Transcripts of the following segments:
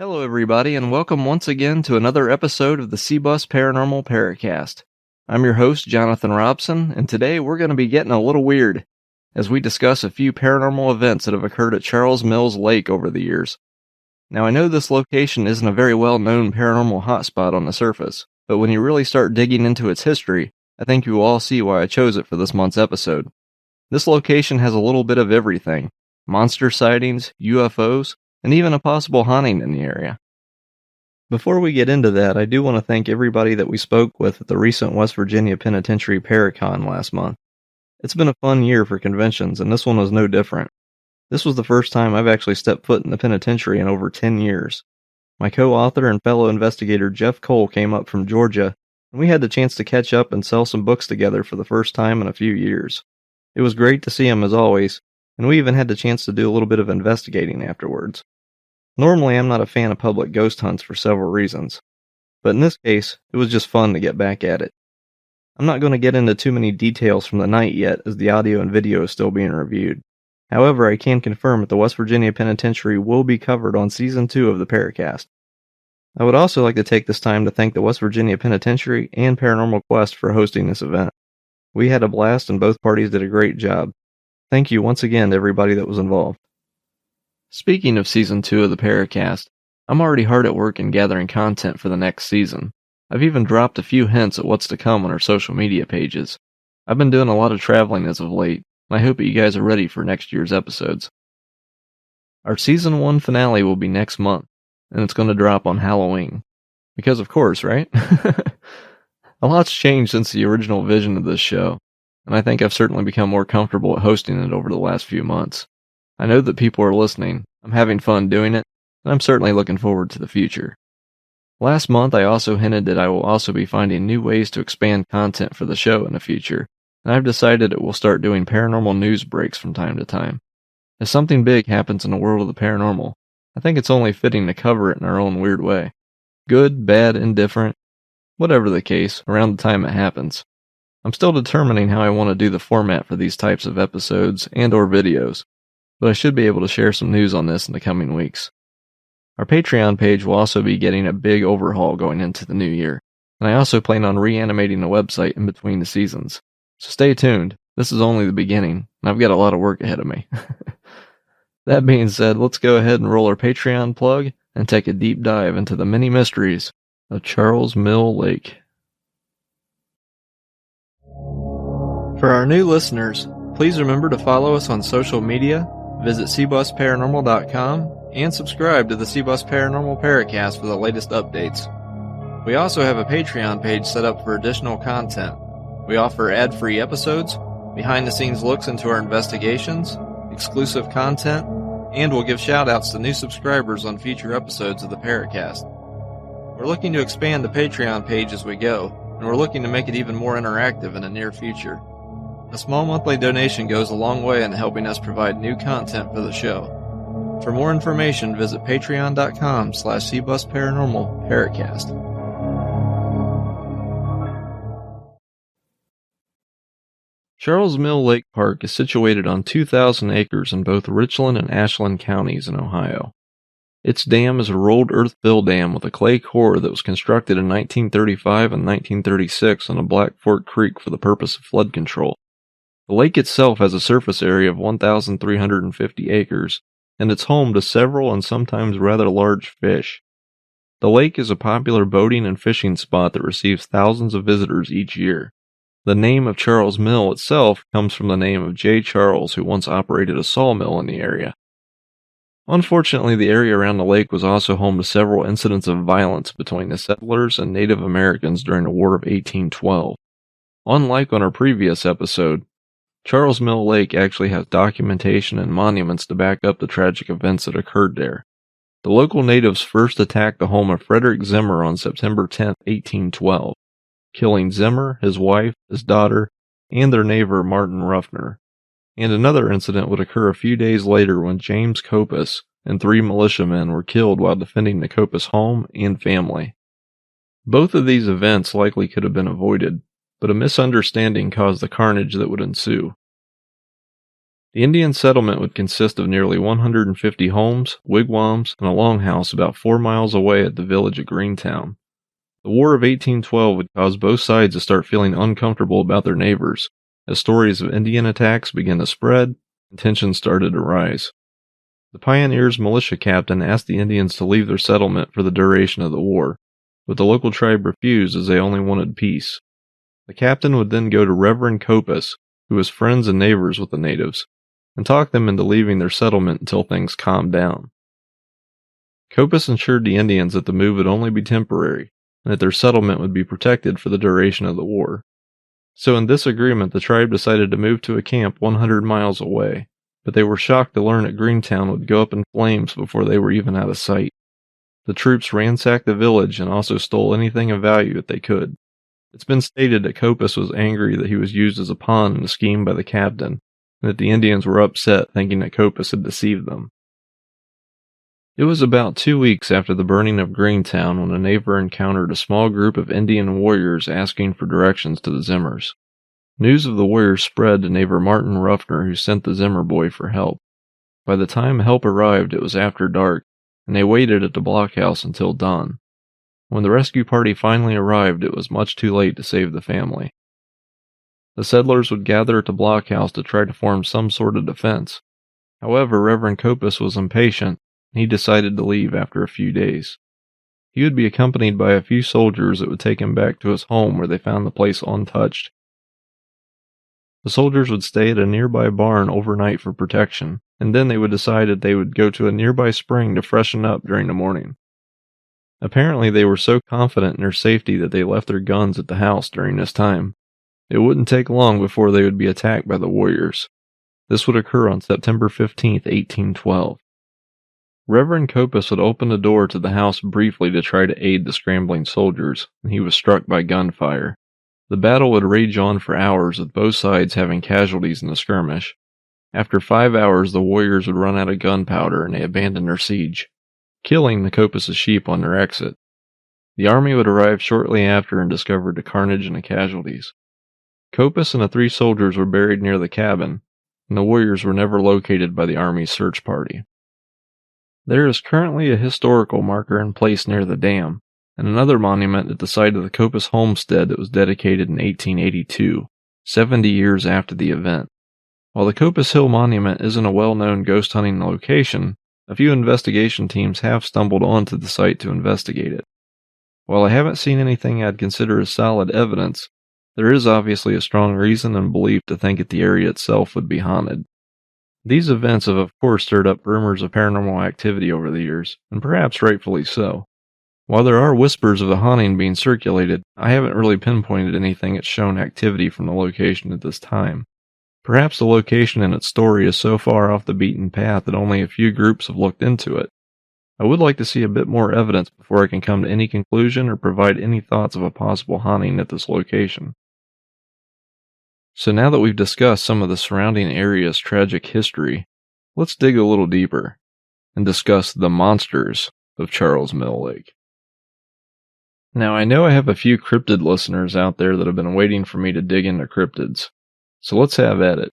Hello everybody, and welcome once again to another episode of the C-Bus Paranormal Paracast. I'm your host, Johnathon Robson, and today we're going to be getting a little weird as we discuss a few paranormal events that have occurred at Charles Mills Lake over the years. Now, I know this location isn't a very well-known paranormal hotspot on the surface, but when you really start digging into its history, I think you will all see why I chose it for this month's episode. This location has a little bit of everything: monster sightings, UFOs, and even a possible haunting in the area. Before we get into that, I do want to thank everybody that we spoke with at the recent West Virginia Penitentiary Paracon last month. It's been a fun year for conventions, and this one was no different. This was the first time I've actually stepped foot in the penitentiary in over 10 years. My co-author and fellow investigator Jeff Cole came up from Georgia, and we had the chance to catch up and sell some books together for the first time in a few years. It was great to see him as always, and we even had the chance to do a little bit of investigating afterwards. Normally, I'm not a fan of public ghost hunts for several reasons, but in this case, it was just fun to get back at it. I'm not going to get into too many details from the night yet, as the audio and video is still being reviewed. However, I can confirm that the West Virginia Penitentiary will be covered on Season 2 of the Paracast. I would also like to take this time to thank the West Virginia Penitentiary and Paranormal Quest for hosting this event. We had a blast and both parties did a great job. Thank you once again to everybody that was involved. Speaking of Season 2 of the Paracast, I'm already hard at work in gathering content for the next season. I've even dropped a few hints at what's to come on our social media pages. I've been doing a lot of traveling as of late, and I hope that you guys are ready for next year's episodes. Our Season 1 finale will be next month, and it's going to drop on Halloween. Because of course, right? A lot's changed since the original vision of this show, and I think I've certainly become more comfortable at hosting it over the last few months. I know that people are listening, I'm having fun doing it, and I'm certainly looking forward to the future. Last month I also hinted that I will also be finding new ways to expand content for the show in the future, and I've decided that we'll start doing paranormal news breaks from time to time. If something big happens in the world of the paranormal, I think it's only fitting to cover it in our own weird way. Good, bad, indifferent, whatever the case, around the time it happens. I'm still determining how I want to do the format for these types of episodes and or videos, but I should be able to share some news on this in the coming weeks. Our Patreon page will also be getting a big overhaul going into the new year, and I also plan on reanimating the website in between the seasons. So stay tuned, this is only the beginning, and I've got a lot of work ahead of me. That being said, let's go ahead and roll our Patreon plug and take a deep dive into the many mysteries of Charles Mill Lake. For our new listeners, please remember to follow us on social media, visit cbusparanormal.com, and subscribe to the C-Bus Paranormal Paracast for the latest updates. We also have a Patreon page set up for additional content. We offer ad-free episodes, behind-the-scenes looks into our investigations, exclusive content, and we'll give shout-outs to new subscribers on future episodes of the Paracast. We're looking to expand the Patreon page as we go, and we're looking to make it even more interactive in the near future. A small monthly donation goes a long way in helping us provide new content for the show. For more information, visit patreon.com/cbusparanormal Paracast. Charles Mill Lake Park is situated on 2,000 acres in both Richland and Ashland counties in Ohio. Its dam is a rolled earth fill dam with a clay core that was constructed in 1935 and 1936 on a Black Fork Creek for the purpose of flood control. The lake itself has a surface area of 1,350 acres, and it's home to several and sometimes rather large fish. The lake is a popular boating and fishing spot that receives thousands of visitors each year. The name of Charles Mill itself comes from the name of J. Charles, who once operated a sawmill in the area. Unfortunately, the area around the lake was also home to several incidents of violence between the settlers and Native Americans during the War of 1812. Unlike on our previous episode, Charles Mill Lake actually has documentation and monuments to back up the tragic events that occurred there. The local natives first attacked the home of Frederick Zimmer on September 10, 1812, killing Zimmer, his wife, his daughter, and their neighbor Martin Ruffner. And another incident would occur a few days later when James Copus and 3 militiamen were killed while defending the Copus home and family. Both of these events likely could have been avoided, but a misunderstanding caused the carnage that would ensue. The Indian settlement would consist of nearly 150 homes, wigwams, and a longhouse about 4 miles away at the village of Greentown. The War of 1812 would cause both sides to start feeling uncomfortable about their neighbors. As stories of Indian attacks began to spread, and tensions started to rise. The pioneers' militia captain asked the Indians to leave their settlement for the duration of the war, but the local tribe refused as they only wanted peace. The captain would then go to Reverend Copus, who was friends and neighbors with the natives, and talk them into leaving their settlement until things calmed down. Copus assured the Indians that the move would only be temporary, and that their settlement would be protected for the duration of the war. So in this agreement, the tribe decided to move to a camp 100 miles away, but they were shocked to learn that Greentown would go up in flames before they were even out of sight. The troops ransacked the village and also stole anything of value that they could. It's been stated that Copus was angry that he was used as a pawn in a scheme by the captain, and that the Indians were upset thinking that Copus had deceived them. It was about 2 weeks after the burning of Greentown when a neighbor encountered a small group of Indian warriors asking for directions to the Zimmers. News of the warriors spread to neighbor Martin Ruffner, who sent the Zimmer boy for help. By the time help arrived, it was after dark, and they waited at the blockhouse until dawn. When the rescue party finally arrived, it was much too late to save the family. The settlers would gather at the blockhouse to try to form some sort of defense. However, Reverend Copus was impatient, and he decided to leave after a few days. He would be accompanied by a few soldiers that would take him back to his home where they found the place untouched. The soldiers would stay at a nearby barn overnight for protection, and then they would decide that they would go to a nearby spring to freshen up during the morning. Apparently they were so confident in their safety that they left their guns at the house during this time. It wouldn't take long before they would be attacked by the warriors. This would occur on September 15, 1812. Reverend Copus would open the door to the house briefly to try to aid the scrambling soldiers, and he was struck by gunfire. The battle would rage on for hours, with both sides having casualties in the skirmish. After 5 hours, the warriors would run out of gunpowder and they abandoned their siege, killing the Copus' sheep on their exit. The army would arrive shortly after and discovered the carnage and the casualties. Copus and the 3 soldiers were buried near the cabin, and the warriors were never located by the army's search party. There is currently a historical marker in place near the dam, and another monument at the site of the Copus homestead that was dedicated in 1882, 70 years after the event. While the Copus Hill Monument isn't a well-known ghost hunting location, a few investigation teams have stumbled onto the site to investigate it. While I haven't seen anything I'd consider as solid evidence, there is obviously a strong reason and belief to think that the area itself would be haunted. These events have of course stirred up rumors of paranormal activity over the years, and perhaps rightfully so. While there are whispers of a haunting being circulated, I haven't really pinpointed anything that's shown activity from the location at this time. Perhaps the location and its story is so far off the beaten path that only a few groups have looked into it. I would like to see a bit more evidence before I can come to any conclusion or provide any thoughts of a possible haunting at this location. So now that we've discussed some of the surrounding area's tragic history, let's dig a little deeper and discuss the monsters of Charles Mill Lake. Now I know I have a few cryptid listeners out there that have been waiting for me to dig into cryptids. So let's have at it.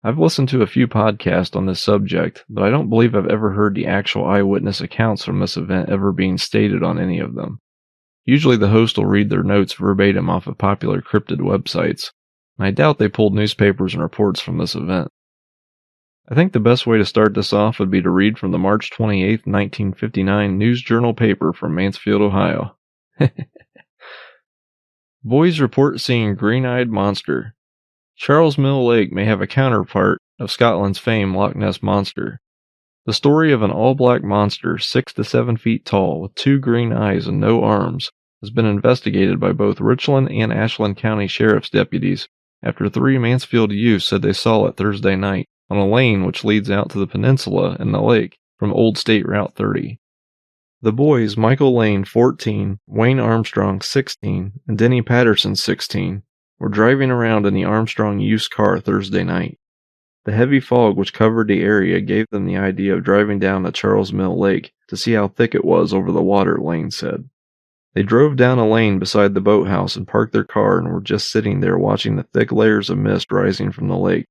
I've listened to a few podcasts on this subject, but I don't believe I've ever heard the actual eyewitness accounts from this event ever being stated on any of them. Usually the host will read their notes verbatim off of popular cryptid websites, and I doubt they pulled newspapers and reports from this event. I think the best way to start this off would be to read from the March 28, 1959 News Journal paper from Mansfield, Ohio. Boys report seeing green-eyed monster. Charles Mill Lake may have a counterpart of Scotland's famed Loch Ness Monster. The story of an all-black monster 6 to 7 feet tall with 2 green eyes and no arms has been investigated by both Richland and Ashland County Sheriff's deputies after 3 Mansfield youths said they saw it Thursday night on a lane which leads out to the peninsula and the lake from Old State Route 30. The boys, Michael Lane, 14, Wayne Armstrong, 16, and Denny Patterson, 16, were driving around in the Armstrong youth's car Thursday night. The heavy fog which covered the area gave them the idea of driving down the Charles Mill Lake to see how thick it was over the water, Lane said. They drove down a lane beside the boathouse and parked their car and were just sitting there watching the thick layers of mist rising from the lake,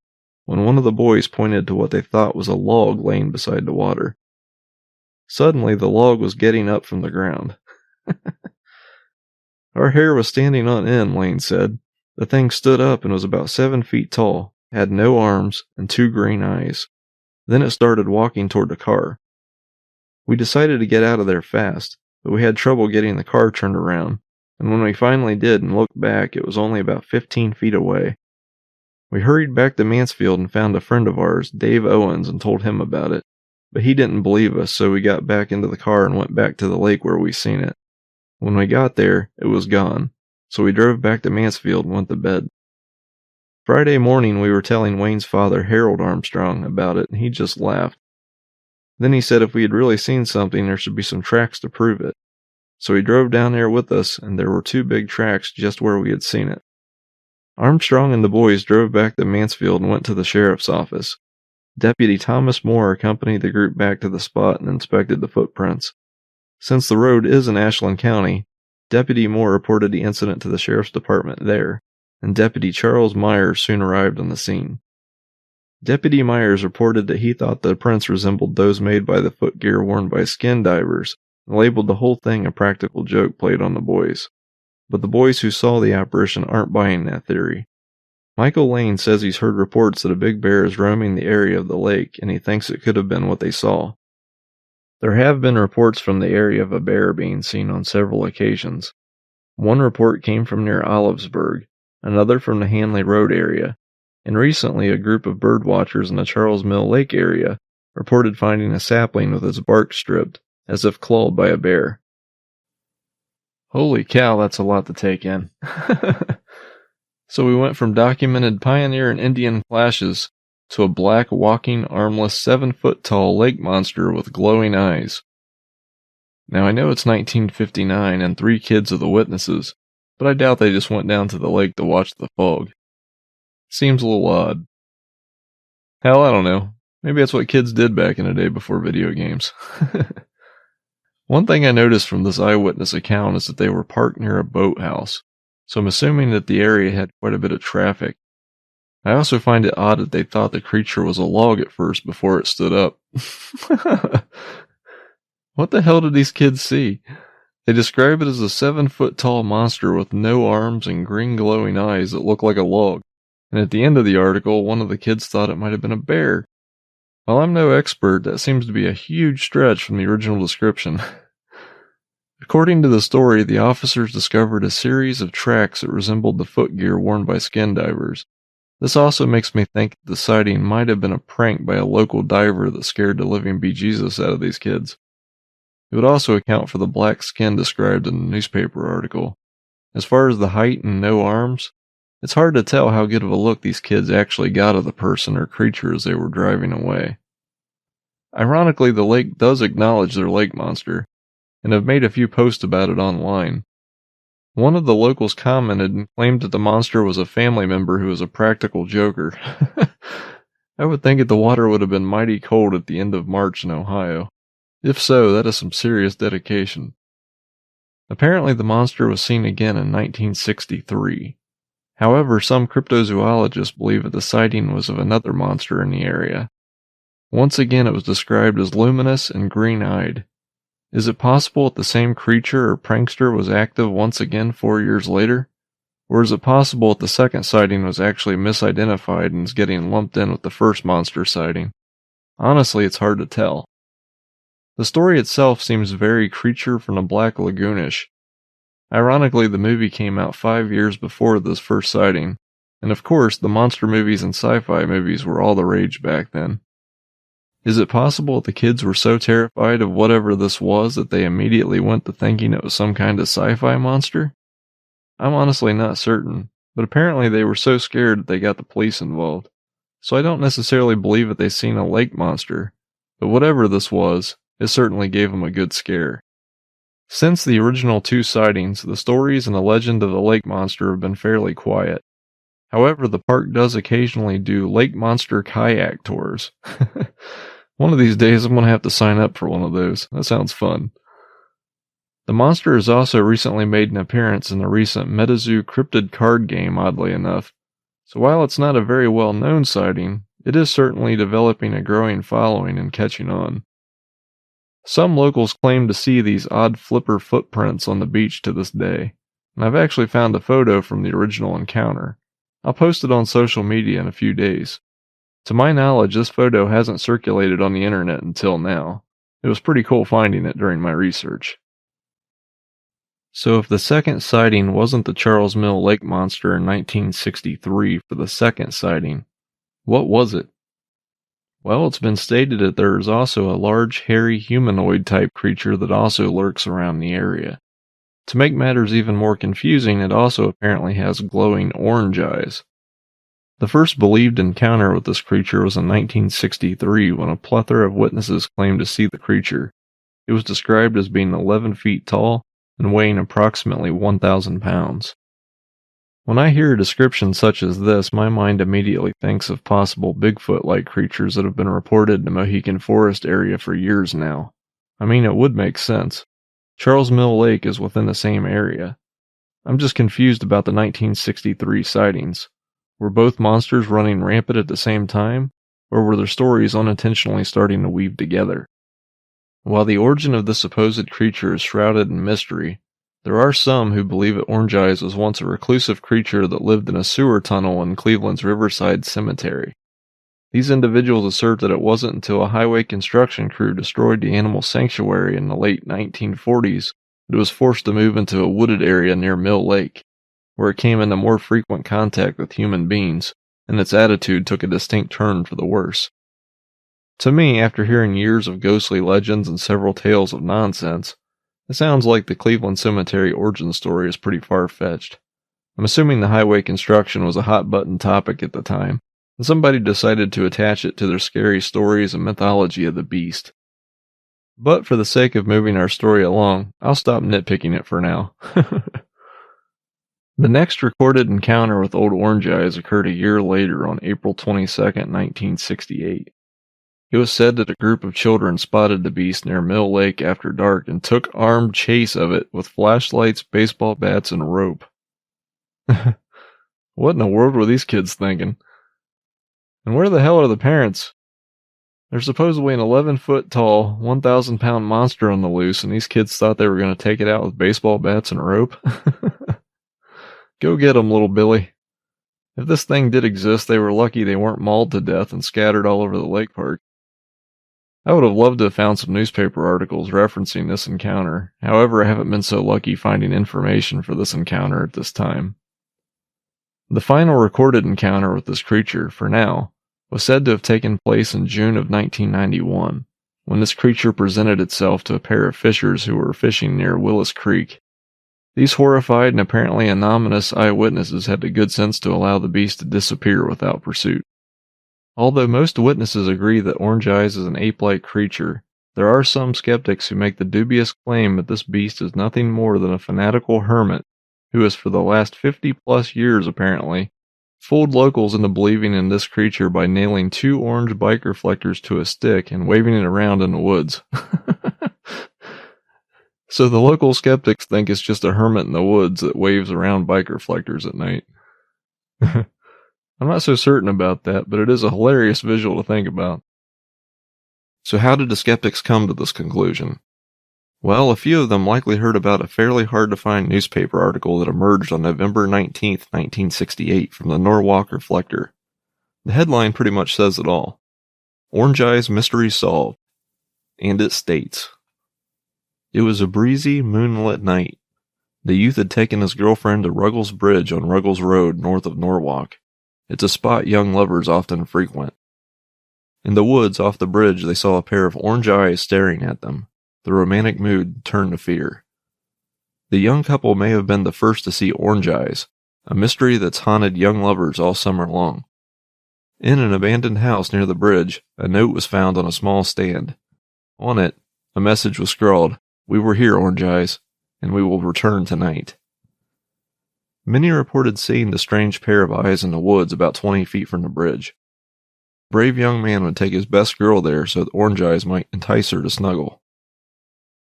when one of the boys pointed to what they thought was a log laying beside the water. Suddenly the log was getting up from the ground. Our hair was standing on end, Lane said. The thing stood up and was about 7 feet tall, had no arms, and 2 green eyes. Then it started walking toward the car. We decided to get out of there fast, but we had trouble getting the car turned around, and when we finally did and looked back, it was only about 15 feet away. We hurried back to Mansfield and found a friend of ours, Dave Owens, and told him about it, but he didn't believe us, so we got back into the car and went back to the lake where we seen it. When we got there, it was gone, so we drove back to Mansfield and went to bed. Friday morning we were telling Wayne's father, Harold Armstrong, about it, and he just laughed. Then he said if we had really seen something, there should be some tracks to prove it. So he drove down there with us, and there were 2 big tracks just where we had seen it. Armstrong and the boys drove back to Mansfield and went to the sheriff's office. Deputy Thomas Moore accompanied the group back to the spot and inspected the footprints. Since the road is in Ashland County, Deputy Moore reported the incident to the sheriff's department there, and Deputy Charles Myers soon arrived on the scene. Deputy Myers reported that he thought the prints resembled those made by the footgear worn by skin divers, and labeled the whole thing a practical joke played on the boys. But the boys who saw the apparition aren't buying that theory. Michael Lane says he's heard reports that a big bear is roaming the area of the lake, and he thinks it could have been what they saw. There have been reports from the area of a bear being seen on several occasions. One report came from near Olivesburg, another from the Hanley Road area, and recently a group of bird watchers in the Charles Mill Lake area reported finding a sapling with its bark stripped, as if clawed by a bear. Holy cow, that's a lot to take in. So we went from documented pioneer and Indian clashes to a black, walking, armless, 7-foot-tall lake monster with glowing eyes. Now I know it's 1959 and 3 kids are the witnesses, but I doubt they just went down to the lake to watch the fog. Seems a little odd. Hell, I don't know. Maybe that's what kids did back in the day before video games. One thing I noticed from this eyewitness account is that they were parked near a boathouse, so I'm assuming that the area had quite a bit of traffic. I also find it odd that they thought the creature was a log at first before it stood up. What the hell did these kids see? They describe it as a 7-foot-tall monster with no arms and green glowing eyes that look like a log, and at the end of the article, one of the kids thought it might have been a bear. While I'm no expert, that seems to be a huge stretch from the original description. According to the story, the officers discovered a series of tracks that resembled the footgear worn by skin divers. This also makes me think that the sighting might have been a prank by a local diver that scared the living bejesus out of these kids. It would also account for the black skin described in the newspaper article. As far as the height and no arms, it's hard to tell how good of a look these kids actually got of the person or creature as they were driving away. Ironically, the lake does acknowledge their lake monster, and have made a few posts about it online. One of the locals commented and claimed that the monster was a family member who was a practical joker. I would think that the water would have been mighty cold at the end of March in Ohio. If so, that is some serious dedication. Apparently the monster was seen again in 1963. However, some cryptozoologists believe that the sighting was of another monster in the area. Once again, it was described as luminous and green-eyed. Is it possible that the same creature or prankster was active once again 4 years later? Or is it possible that the second sighting was actually misidentified and is getting lumped in with the first monster sighting? Honestly, it's hard to tell. The story itself seems very Creature from the Black Lagoonish. Ironically, the movie came out 5 years before this first sighting, and of course, the monster movies and sci-fi movies were all the rage back then. Is it possible that the kids were so terrified of whatever this was that they immediately went to thinking it was some kind of sci-fi monster? I'm honestly not certain, but apparently they were so scared that they got the police involved. So I don't necessarily believe that they seen a lake monster, but whatever this was, it certainly gave them a good scare. Since the original 2 sightings, the stories and the legend of the lake monster have been fairly quiet. However, the park does occasionally do lake monster kayak tours. One of these days I'm going to have to sign up for one of those. That sounds fun. The monster has also recently made an appearance in the recent MetaZoo Cryptid card game, oddly enough. So while it's not a very well-known sighting, it is certainly developing a growing following and catching on. Some locals claim to see these odd flipper footprints on the beach to this day, and I've actually found a photo from the original encounter. I'll post it on social media in a few days. To my knowledge, this photo hasn't circulated on the internet until now. It was pretty cool finding it during my research. So if the second sighting wasn't the Charles Mill Lake Monster in 1963 for the second sighting, what was it? Well, it's been stated that there is also a large, hairy, humanoid-type creature that also lurks around the area. To make matters even more confusing, it also apparently has glowing orange eyes. The first believed encounter with this creature was in 1963 when a plethora of witnesses claimed to see the creature. It was described as being 11 feet tall and weighing approximately 1,000 pounds. When I hear a description such as this, my mind immediately thinks of possible Bigfoot-like creatures that have been reported in the Mohican Forest area for years now. I mean, it would make sense. Charles Mill Lake is within the same area. I'm just confused about the 1963 sightings. Were both monsters running rampant at the same time, or were their stories unintentionally starting to weave together? While the origin of this supposed creature is shrouded in mystery, there are some who believe that Orange Eyes was once a reclusive creature that lived in a sewer tunnel in Cleveland's Riverside Cemetery. These individuals assert that it wasn't until a highway construction crew destroyed the animal sanctuary in the late 1940s that it was forced to move into a wooded area near Mill Lake, where it came into more frequent contact with human beings, and its attitude took a distinct turn for the worse. To me, after hearing years of ghostly legends and several tales of nonsense, it sounds like the Cleveland Cemetery origin story is pretty far-fetched. I'm assuming the highway construction was a hot-button topic at the time, and somebody decided to attach it to their scary stories and mythology of the beast. But for the sake of moving our story along, I'll stop nitpicking it for now. The next recorded encounter with Old Orange Eyes occurred a year later on April 22, 1968. It was said that a group of children spotted the beast near Mill Lake after dark and took armed chase of it with flashlights, baseball bats, and rope. What in the world were these kids thinking? And where the hell are the parents? There's supposedly an 11-foot tall, 1,000-pound monster on the loose, and these kids thought they were going to take it out with baseball bats and rope? Go get 'em, little Billy. If this thing did exist, they were lucky they weren't mauled to death and scattered all over the lake park. I would have loved to have found some newspaper articles referencing this encounter. However, I haven't been so lucky finding information for this encounter at this time. The final recorded encounter with this creature, for now, was said to have taken place in June of 1991, when this creature presented itself to a pair of fishers who were fishing near Willis Creek. These horrified and apparently anonymous eyewitnesses had the good sense to allow the beast to disappear without pursuit. Although most witnesses agree that Orange Eyes is an ape-like creature, there are some skeptics who make the dubious claim that this beast is nothing more than a fanatical hermit who has for the last 50-plus years, apparently, fooled locals into believing in this creature by nailing 2 orange bike reflectors to a stick and waving it around in the woods. So the local skeptics think it's just a hermit in the woods that waves around bike reflectors at night. I'm not so certain about that, but it is a hilarious visual to think about. So how did the skeptics come to this conclusion? Well, a few of them likely heard about a fairly hard-to-find newspaper article that emerged on November 19th, 1968 from the Norwalk Reflector. The headline pretty much says it all. Orange Eyes Mystery Solved. And it states, it was a breezy, moonlit night. The youth had taken his girlfriend to Ruggles Bridge on Ruggles Road north of Norwalk. It's a spot young lovers often frequent. In the woods off the bridge they saw a pair of orange eyes staring at them. The romantic mood turned to fear. The young couple may have been the first to see orange eyes, a mystery that's haunted young lovers all summer long. In an abandoned house near the bridge, a note was found on a small stand. On it, a message was scrawled, "We were here, Orange Eyes, and we will return tonight." Many reported seeing the strange pair of eyes in the woods about 20 feet from the bridge. A brave young man would take his best girl there so that Orange Eyes might entice her to snuggle.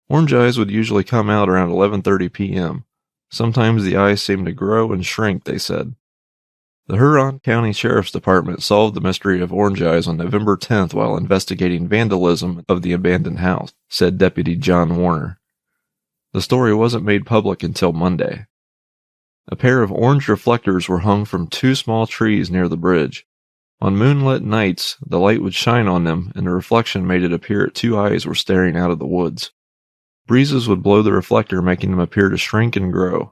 Orange Eyes would usually come out around 11:30 p.m. Sometimes the eyes seemed to grow and shrink, they said. The Huron County Sheriff's Department solved the mystery of Orange Eyes on November 10th while investigating vandalism of the abandoned house, said Deputy John Warner. The story wasn't made public until Monday. A pair of orange reflectors were hung from two small trees near the bridge. On moonlit nights, the light would shine on them, and the reflection made it appear that two eyes were staring out of the woods. Breezes would blow the reflector, making them appear to shrink and grow.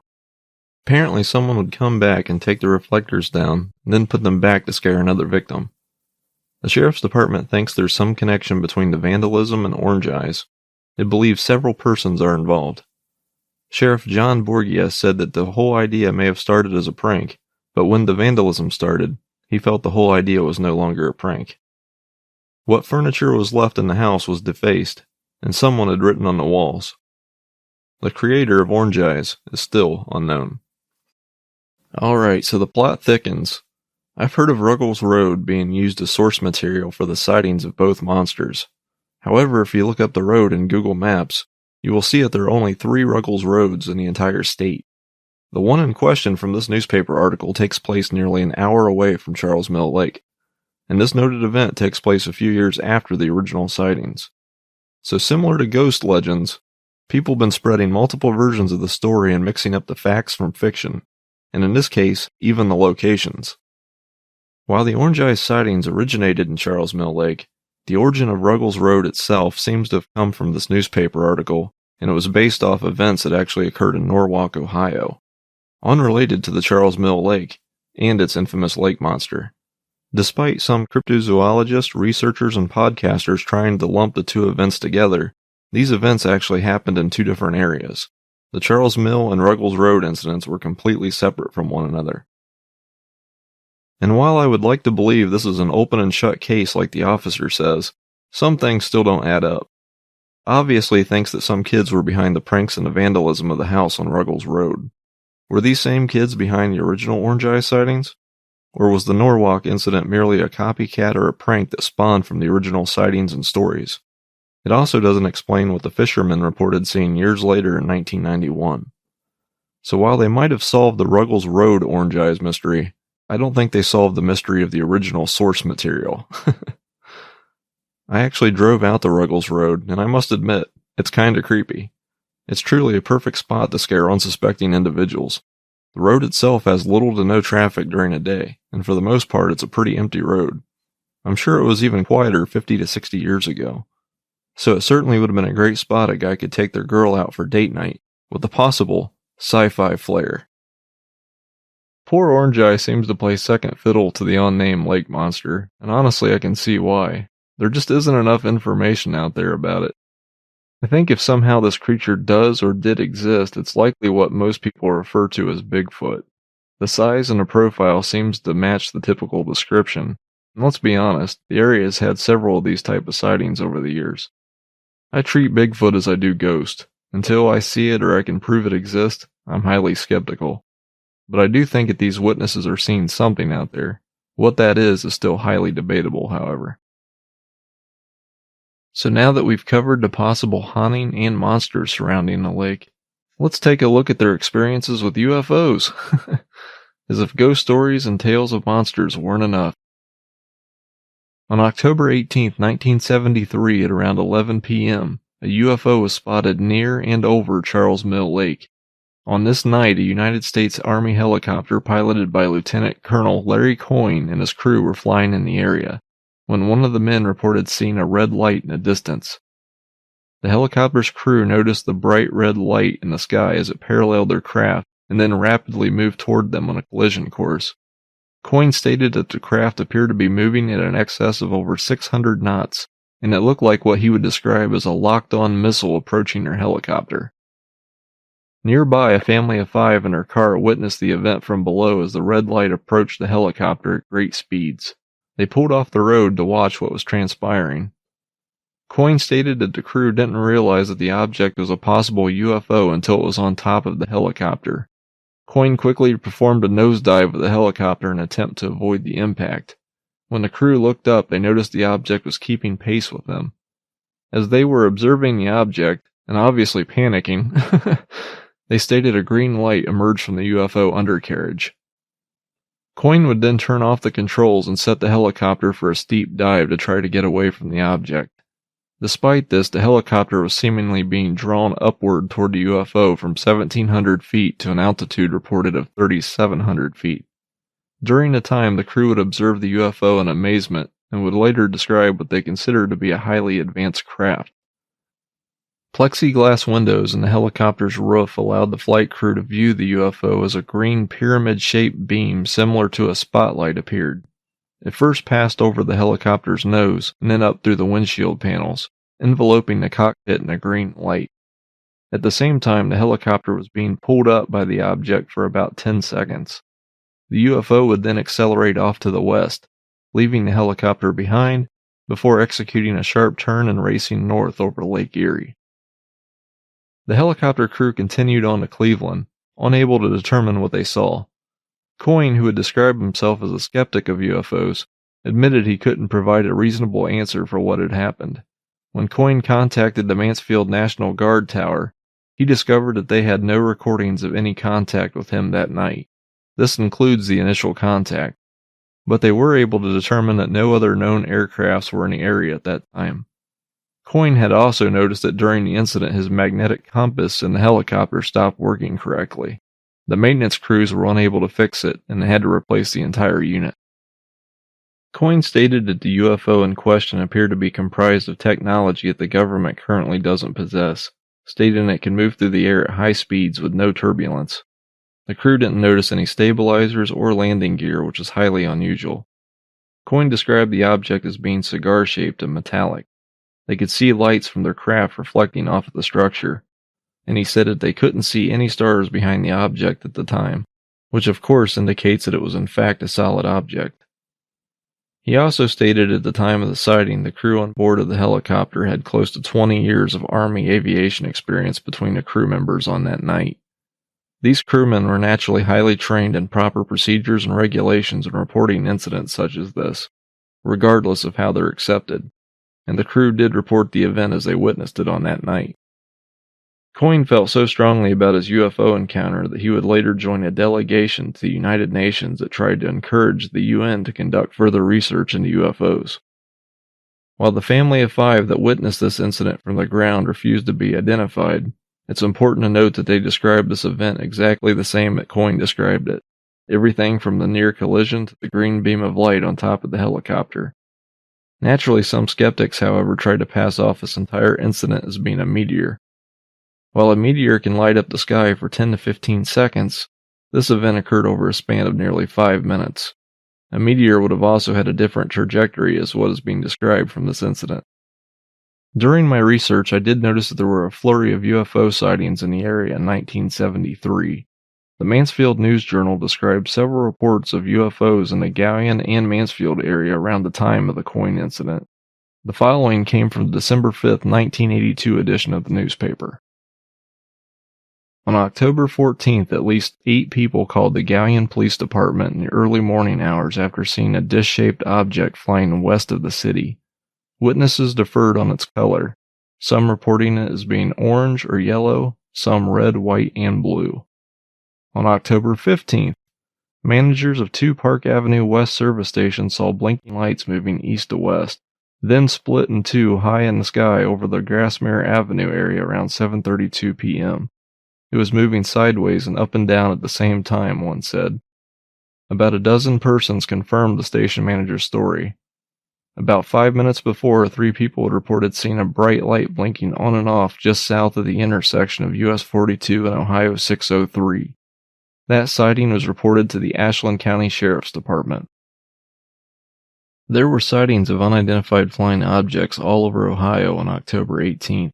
Apparently, someone would come back and take the reflectors down, and then put them back to scare another victim. The Sheriff's Department thinks there's some connection between the vandalism and Orange Eyes. It believes several persons are involved. Sheriff John Borgia said that the whole idea may have started as a prank, but when the vandalism started, he felt the whole idea was no longer a prank. What furniture was left in the house was defaced, and someone had written on the walls. The creator of Orange Eyes is still unknown. Alright, so the plot thickens. I've heard of Ruggles Road being used as source material for the sightings of both monsters. However, if you look up the road in Google Maps, you will see that there are only 3 Ruggles Roads in the entire state. The one in question from this newspaper article takes place nearly an hour away from Charles Mill Lake, and this noted event takes place a few years after the original sightings. So similar to ghost legends, people have been spreading multiple versions of the story and mixing up the facts from fiction, and in this case, even the locations. While the Orange Eyes sightings originated in Charles Mill Lake, the origin of Ruggles Road itself seems to have come from this newspaper article, and it was based off events that actually occurred in Norwalk, Ohio, unrelated to the Charles Mill Lake and its infamous lake monster. Despite some cryptozoologists, researchers, and podcasters trying to lump the two events together, these events actually happened in 2 different areas. The Charles Mill and Ruggles Road incidents were completely separate from one another. And while I would like to believe this is an open and shut case like the officer says, some things still don't add up. Obviously he thinks that some kids were behind the pranks and the vandalism of the house on Ruggles Road. Were these same kids behind the original Orange Eye sightings? Or was the Norwalk incident merely a copycat or a prank that spawned from the original sightings and stories? It also doesn't explain what the fishermen reported seeing years later in 1991. So while they might have solved the Ruggles Road Orange Eyes mystery, I don't think they solved the mystery of the original source material. I actually drove out the Ruggles Road, and I must admit, it's kinda creepy. It's truly a perfect spot to scare unsuspecting individuals. The road itself has little to no traffic during the day, and for the most part it's a pretty empty road. I'm sure it was even quieter 50 to 60 years ago. So it certainly would have been a great spot a guy could take their girl out for date night, with a possible sci-fi flair. Poor Orange Eye seems to play second fiddle to the unnamed lake monster, and honestly I can see why. There just isn't enough information out there about it. I think if somehow this creature does or did exist, it's likely what most people refer to as Bigfoot. The size and the profile seems to match the typical description, and let's be honest, the area has had several of these type of sightings over the years. I treat Bigfoot as I do Ghost. Until I see it or I can prove it exists, I'm highly skeptical. But I do think that these witnesses are seeing something out there. What that is still highly debatable, however. So now that we've covered the possible haunting and monsters surrounding the lake, let's take a look at their experiences with UFOs. as if ghost stories and tales of monsters weren't enough. On October 18, 1973 at around 11 p.m., a UFO was spotted near and over Charles Mill Lake. On this night, a United States Army helicopter piloted by Lieutenant Colonel Larry Coyne and his crew were flying in the area, when one of the men reported seeing a red light in the distance. The helicopter's crew noticed the bright red light in the sky as it paralleled their craft and then rapidly moved toward them on a collision course. Coyne stated that the craft appeared to be moving at an excess of over 600 knots, and it looked like what he would describe as a locked-on missile approaching their helicopter. Nearby, a family of 5 in their car witnessed the event from below as the red light approached the helicopter at great speeds. They pulled off the road to watch what was transpiring. Coyne stated that the crew didn't realize that the object was a possible UFO until it was on top of the helicopter. Coyne quickly performed a nosedive of the helicopter in an attempt to avoid the impact. When the crew looked up, they noticed the object was keeping pace with them. As they were observing the object, and obviously panicking, they stated a green light emerged from the UFO undercarriage. Coyne would then turn off the controls and set the helicopter for a steep dive to try to get away from the object. Despite this, the helicopter was seemingly being drawn upward toward the UFO from 1,700 feet to an altitude reported of 3,700 feet. During the time, the crew would observe the UFO in amazement and would later describe what they considered to be a highly advanced craft. Plexiglass windows in the helicopter's roof allowed the flight crew to view the UFO as a green pyramid-shaped beam similar to a spotlight appeared. It first passed over the helicopter's nose and then up through the windshield panels, enveloping the cockpit in a green light. At the same time, the helicopter was being pulled up by the object for about 10 seconds. The UFO would then accelerate off to the west, leaving the helicopter behind before executing a sharp turn and racing north over Lake Erie. The helicopter crew continued on to Cleveland, unable to determine what they saw. Coyne, who had described himself as a skeptic of UFOs, admitted he couldn't provide a reasonable answer for what had happened. When Coyne contacted the Mansfield National Guard Tower, he discovered that they had no recordings of any contact with him that night. This includes the initial contact, but they were able to determine that no other known aircrafts were in the area at that time. Coyne had also noticed that during the incident his magnetic compass in the helicopter stopped working correctly. The maintenance crews were unable to fix it, and they had to replace the entire unit. Coyne stated that the UFO in question appeared to be comprised of technology that the government currently doesn't possess, stating it can move through the air at high speeds with no turbulence. The crew didn't notice any stabilizers or landing gear, which is highly unusual. Coyne described the object as being cigar-shaped and metallic. They could see lights from their craft reflecting off of the structure, and he said that they couldn't see any stars behind the object at the time, which of course indicates that it was in fact a solid object. He also stated at the time of the sighting the crew on board of the helicopter had close to 20 years of Army aviation experience between the crew members on that night. These crewmen were naturally highly trained in proper procedures and regulations in reporting incidents such as this, regardless of how they're accepted, and the crew did report the event as they witnessed it on that night. Coyne felt so strongly about his UFO encounter that he would later join a delegation to the United Nations that tried to encourage the UN to conduct further research into UFOs. While the family of 5 that witnessed this incident from the ground refused to be identified, it's important to note that they described this event exactly the same that Coyne described it, everything from the near collision to the green beam of light on top of the helicopter. Naturally, some skeptics, however, tried to pass off this entire incident as being a meteor. While a meteor can light up the sky for 10 to 15 seconds, this event occurred over a span of nearly 5 minutes. A meteor would have also had a different trajectory as what is being described from this incident. During my research, I did notice that there were a flurry of UFO sightings in the area in 1973. The Mansfield News Journal described several reports of UFOs in the Galion and Mansfield area around the time of the Coyne incident. The following came from the December 5, 1982 edition of the newspaper. On October 14th, at least 8 people called the Galion Police Department in the early morning hours after seeing a dish-shaped object flying west of the city. Witnesses differed on its color, some reporting it as being orange or yellow, some red, white, and blue. On October 15th, Managers of 2 Park Avenue West service stations saw blinking lights moving east to west, then split in two high in the sky over the Grassmere Avenue area around 7:32 p.m. It was moving sideways and up and down at the same time, one said. About a dozen persons confirmed the station manager's story. About 5 minutes before, 3 people had reported seeing a bright light blinking on and off just south of the intersection of US 42 and Ohio 603. That sighting was reported to the Ashland County Sheriff's Department. There were sightings of unidentified flying objects all over Ohio on October 18th.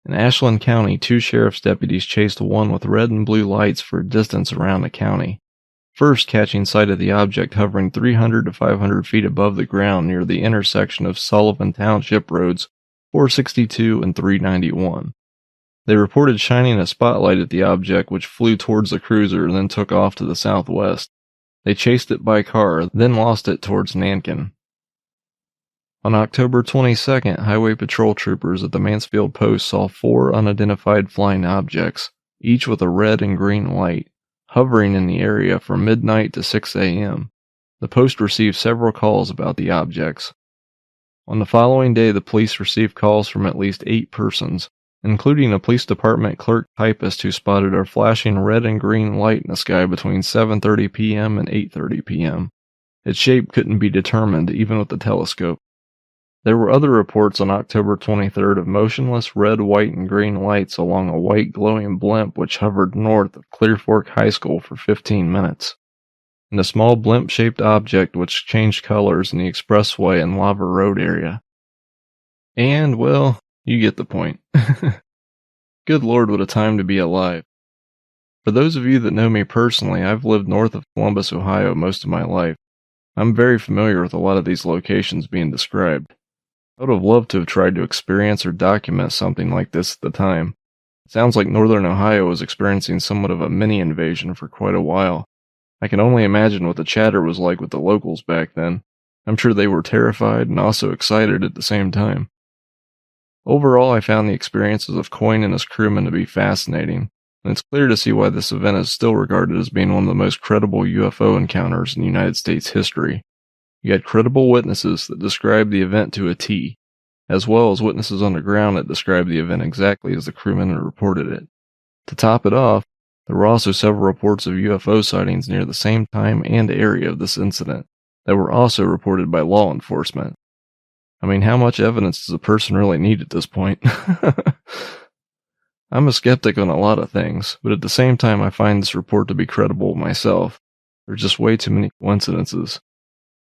In Ashland County, 2 sheriff's deputies chased one with red and blue lights for a distance around the county, first catching sight of the object hovering 300 to 500 feet above the ground near the intersection of Sullivan Township Roads 462 and 391. They reported shining a spotlight at the object, which flew towards the cruiser and then took off to the southwest. They chased it by car, then lost it towards Nankin. On October 22nd, Highway Patrol troopers at the Mansfield Post saw 4 unidentified flying objects, each with a red and green light, hovering in the area from midnight to 6 a.m. The post received several calls about the objects. On the following day, the police received calls from at least 8 persons, including a police department clerk typist who spotted a flashing red and green light in the sky between 7:30 p.m. and 8:30 p.m. Its shape couldn't be determined even with the telescope. There were other reports on October 23rd of motionless red, white, and green lights along a white glowing blimp which hovered north of Clear Fork High School for 15 minutes, and a small blimp-shaped object which changed colors in the expressway and Lava Road area. And, well, you get the point. Good Lord, what a time to be alive. For those of you that know me personally, I've lived north of Columbus, Ohio most of my life. I'm very familiar with a lot of these locations being described. I would have loved to have tried to experience or document something like this at the time. It sounds like northern Ohio was experiencing somewhat of a mini-invasion for quite a while. I can only imagine what the chatter was like with the locals back then. I'm sure they were terrified and also excited at the same time. Overall, I found the experiences of Coyne and his crewmen to be fascinating, and it's clear to see why this event is still regarded as being one of the most credible UFO encounters in United States history. You had credible witnesses that described the event to a T, as well as witnesses on the ground that described the event exactly as the crewmen had reported it. To top it off, there were also several reports of UFO sightings near the same time and area of this incident that were also reported by law enforcement. I mean, how much evidence does a person really need at this point? I'm a skeptic on a lot of things, but at the same time I find this report to be credible myself. There's just way too many coincidences.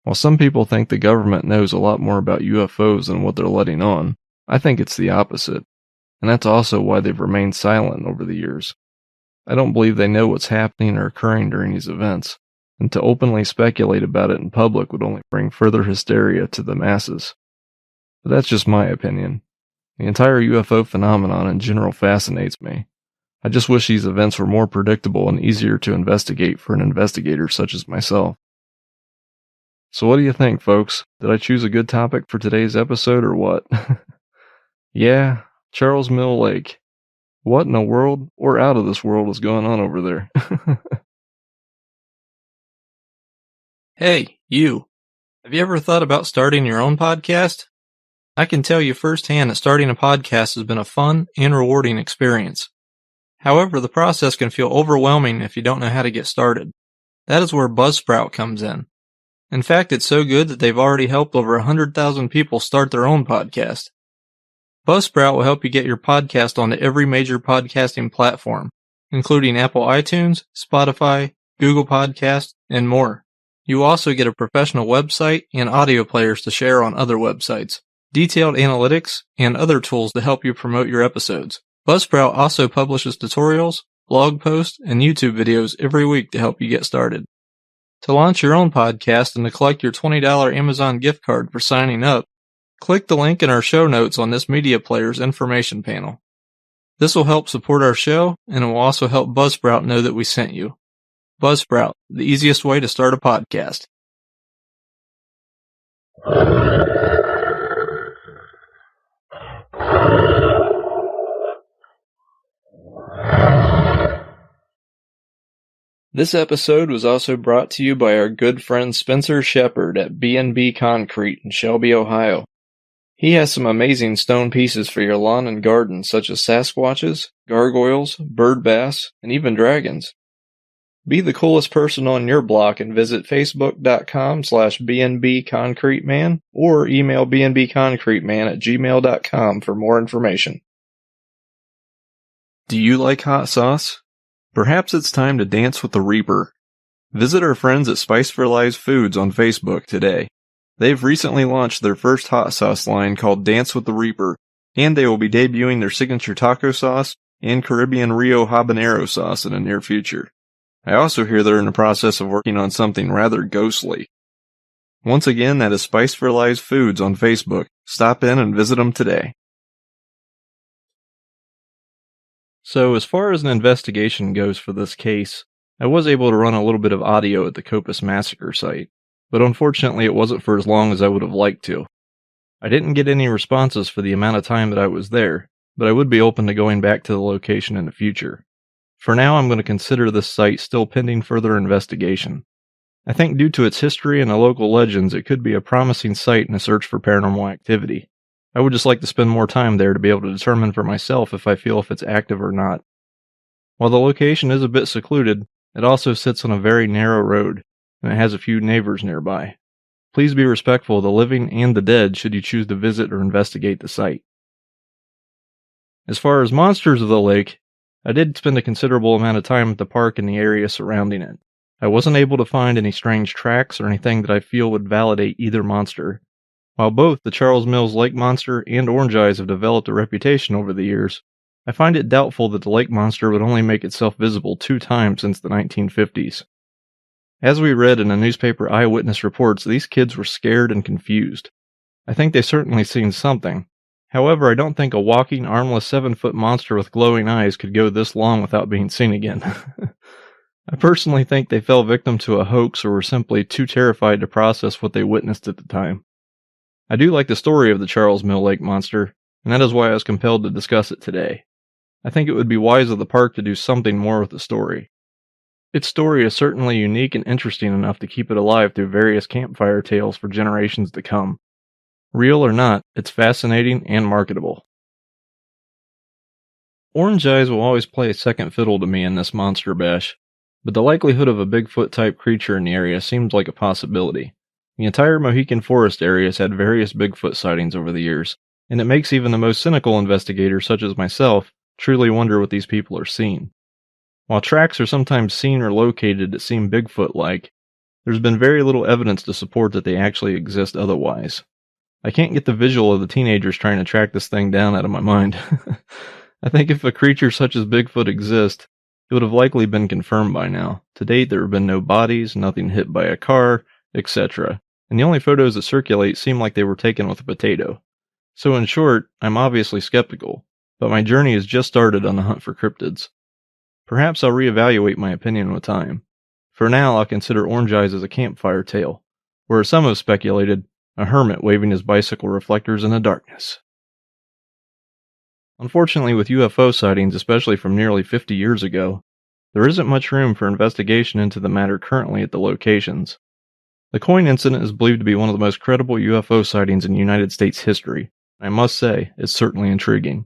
While some people think the government knows a lot more about UFOs than what they're letting on, I think it's the opposite, and that's also why they've remained silent over the years. I don't believe they know what's happening or occurring during these events, and to openly speculate about it in public would only bring further hysteria to the masses. But that's just my opinion. The entire UFO phenomenon in general fascinates me. I just wish these events were more predictable and easier to investigate for an investigator such as myself. So what do you think, folks? Did I choose a good topic for today's episode or what? Yeah, Charles Mill Lake. What in the world, or out of this world, is going on over there? Hey, you. Have you ever thought about starting your own podcast? I can tell you firsthand that starting a podcast has been a fun and rewarding experience. However, the process can feel overwhelming if you don't know how to get started. That is where Buzzsprout comes in. In fact, it's so good that they've already helped over 100,000 people start their own podcast. Buzzsprout will help you get your podcast onto every major podcasting platform, including Apple iTunes, Spotify, Google Podcasts, and more. You also get a professional website and audio players to share on other websites, detailed analytics, and other tools to help you promote your episodes. Buzzsprout also publishes tutorials, blog posts, and YouTube videos every week to help you get started. To launch your own podcast and to collect your $20 Amazon gift card for signing up, click the link in our show notes on this media player's information panel. This will help support our show, and it will also help Buzzsprout know that we sent you. Buzzsprout, the easiest way to start a podcast. This episode was also brought to you by our good friend Spencer Shepard at B&B Concrete in Shelby, Ohio. He has some amazing stone pieces for your lawn and garden, such as Sasquatches, gargoyles, bird bass, and even dragons. Be the coolest person on your block and visit facebook.com/bnbconcreteman or email bnbconcreteman@gmail.com for more information. Do you like hot sauce? Perhaps it's time to dance with the Reaper. Visit our friends at Spice for Lives Foods on Facebook today. They've recently launched their first hot sauce line called Dance with the Reaper, and they will be debuting their signature taco sauce and Caribbean Rio habanero sauce in the near future. I also hear they're in the process of working on something rather ghostly. Once again, that is Spice for Lives Foods on Facebook. Stop in and visit them today. So, as far as an investigation goes for this case, I was able to run a little bit of audio at the Copus Massacre site, but unfortunately it wasn't for as long as I would have liked to. I didn't get any responses for the amount of time that I was there, but I would be open to going back to the location in the future. For now, I'm going to consider this site still pending further investigation. I think due to its history and the local legends, it could be a promising site in a search for paranormal activity. I would just like to spend more time there to be able to determine for myself if I feel if it's active or not. While the location is a bit secluded, it also sits on a very narrow road, and it has a few neighbors nearby. Please be respectful of the living and the dead should you choose to visit or investigate the site. As far as monsters of the lake, I did spend a considerable amount of time at the park and the area surrounding it. I wasn't able to find any strange tracks or anything that I feel would validate either monster. While both the Charles Mills Lake Monster and Orange Eyes have developed a reputation over the years, I find it doubtful that the lake monster would only make itself visible 2 times since the 1950s. As we read in the newspaper eyewitness reports, these kids were scared and confused. I think they've certainly seen something. However, I don't think a walking, armless 7-foot monster with glowing eyes could go this long without being seen again. I personally think they fell victim to a hoax or were simply too terrified to process what they witnessed at the time. I do like the story of the Charles Mill Lake Monster, and that is why I was compelled to discuss it today. I think it would be wise of the park to do something more with the story. Its story is certainly unique and interesting enough to keep it alive through various campfire tales for generations to come. Real or not, it's fascinating and marketable. Orange Eyes will always play second fiddle to me in this monster bash, but the likelihood of a Bigfoot-type creature in the area seems like a possibility. The entire Mohican Forest area has had various Bigfoot sightings over the years, and it makes even the most cynical investigators such as myself truly wonder what these people are seeing. While tracks are sometimes seen or located that seem Bigfoot-like, there's been very little evidence to support that they actually exist otherwise. I can't get the visual of the teenagers trying to track this thing down out of my mind. I think if a creature such as Bigfoot exists, it would have likely been confirmed by now. To date, there have been no bodies, nothing hit by a car, etc., and the only photos that circulate seem like they were taken with a potato. So in short, I'm obviously skeptical, but my journey has just started on the hunt for cryptids. Perhaps I'll reevaluate my opinion with time. For now, I'll consider Orange Eyes as a campfire tale, where some have speculated, a hermit waving his bicycle reflectors in the darkness. Unfortunately, with UFO sightings, especially from nearly 50 years ago, there isn't much room for investigation into the matter currently at the locations. The coin incident is believed to be one of the most credible UFO sightings in United States history. I must say, it's certainly intriguing.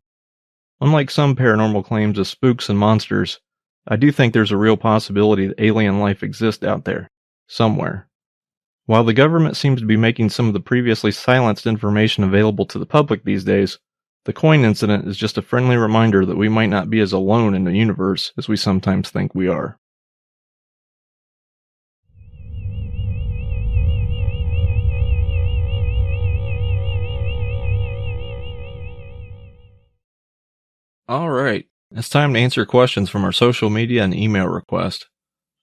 Unlike some paranormal claims of spooks and monsters, I do think there's a real possibility that alien life exists out there, somewhere. While the government seems to be making some of the previously silenced information available to the public these days, the coin incident is just a friendly reminder that we might not be as alone in the universe as we sometimes think we are. Alright, it's time to answer questions from our social media and email request.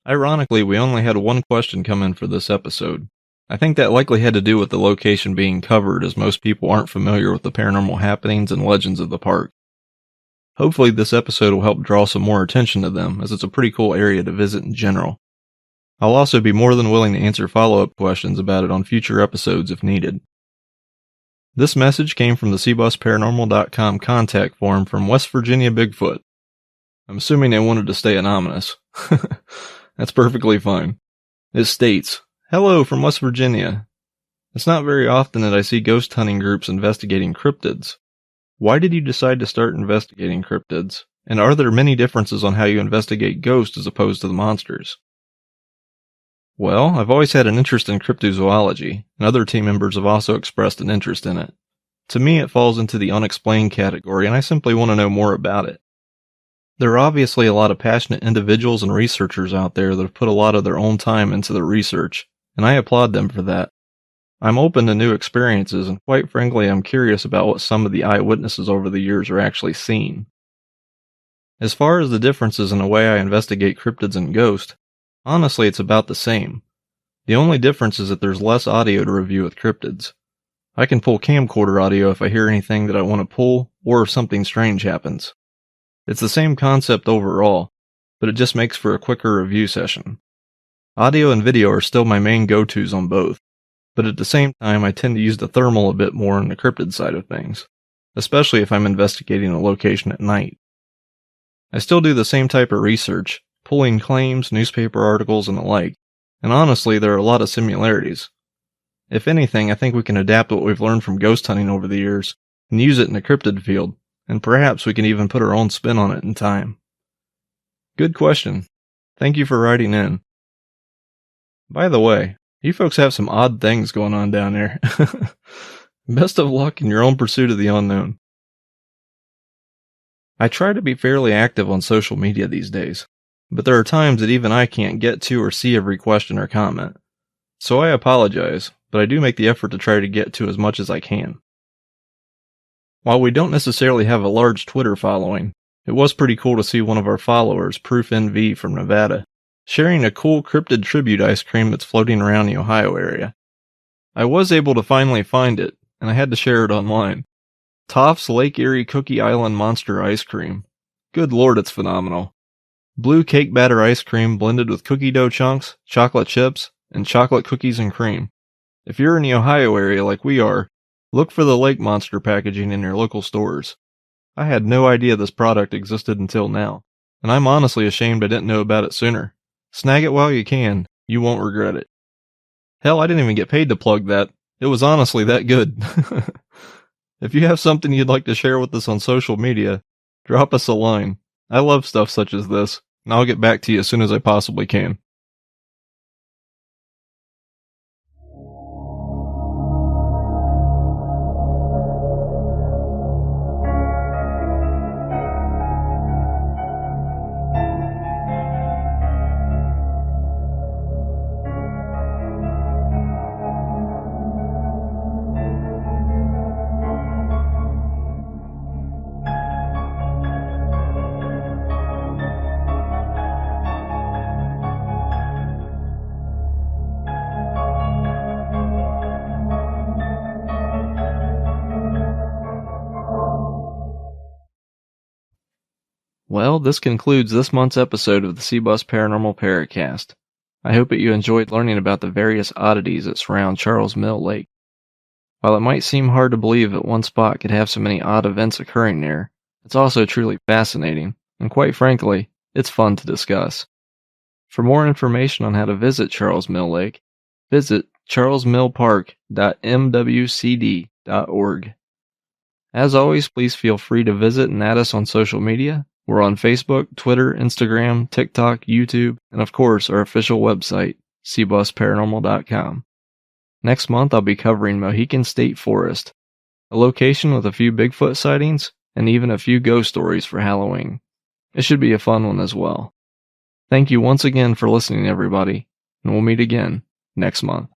Ironically, we only had one question come in for this episode. I think that likely had to do with the location being covered, as most people aren't familiar with the paranormal happenings and legends of the park. Hopefully this episode will help draw some more attention to them, as it's a pretty cool area to visit in general. I'll also be more than willing to answer follow-up questions about it on future episodes if needed. This message came from the cbusparanormal.com contact form from West Virginia Bigfoot. I'm assuming they wanted to stay anonymous. That's perfectly fine. It states, "Hello from West Virginia. It's not very often that I see ghost hunting groups investigating cryptids. Why did you decide to start investigating cryptids? And are there many differences on how you investigate ghosts as opposed to the monsters?" Well, I've always had an interest in cryptozoology, and other team members have also expressed an interest in it. To me, it falls into the unexplained category, and I simply want to know more about it. There are obviously a lot of passionate individuals and researchers out there that have put a lot of their own time into their research, and I applaud them for that. I'm open to new experiences, and quite frankly, I'm curious about what some of the eyewitnesses over the years are actually seeing. As far as the differences in the way I investigate cryptids and ghosts, honestly, it's about the same. The only difference is that there's less audio to review with cryptids. I can pull camcorder audio if I hear anything that I want to pull, or if something strange happens. It's the same concept overall, but it just makes for a quicker review session. Audio and video are still my main go-tos on both, but at the same time I tend to use the thermal a bit more on the cryptid side of things, especially if I'm investigating a location at night. I still do the same type of research, pulling claims, newspaper articles, and the like, and honestly, there are a lot of similarities. If anything, I think we can adapt what we've learned from ghost hunting over the years and use it in the cryptid field, and perhaps we can even put our own spin on it in time. Good question. Thank you for writing in. By the way, you folks have some odd things going on down there. Best of luck in your own pursuit of the unknown. I try to be fairly active on social media these days, but there are times that even I can't get to or see every question or comment. So I apologize, but I do make the effort to try to get to as much as I can. While we don't necessarily have a large Twitter following, it was pretty cool to see one of our followers, Proof NV from Nevada, sharing a cool cryptid tribute ice cream that's floating around the Ohio area. I was able to finally find it, and I had to share it online. Toff's Lake Erie Cookie Island Monster Ice Cream. Good lord, it's phenomenal. Blue cake batter ice cream blended with cookie dough chunks, chocolate chips, and chocolate cookies and cream. If you're in the Ohio area like we are, look for the Lake Monster packaging in your local stores. I had no idea this product existed until now, and I'm honestly ashamed I didn't know about it sooner. Snag it while you can, you won't regret it. Hell, I didn't even get paid to plug that. It was honestly that good. If you have something you'd like to share with us on social media, drop us a line. I love stuff such as this, and I'll get back to you as soon as I possibly can. Well, this concludes this month's episode of the C-Bus Paranormal Paracast. I hope that you enjoyed learning about the various oddities that surround Charles Mill Lake. While it might seem hard to believe that one spot could have so many odd events occurring there, it's also truly fascinating, and quite frankly, it's fun to discuss. For more information on how to visit Charles Mill Lake, visit charlesmillpark.mwcd.org. As always, please feel free to visit and add us on social media. We're on Facebook, Twitter, Instagram, TikTok, YouTube, and of course our official website, cbusparanormal.com. Next month I'll be covering Mohican State Forest, a location with a few Bigfoot sightings and even a few ghost stories for Halloween. It should be a fun one as well. Thank you once again for listening, everybody, and we'll meet again next month.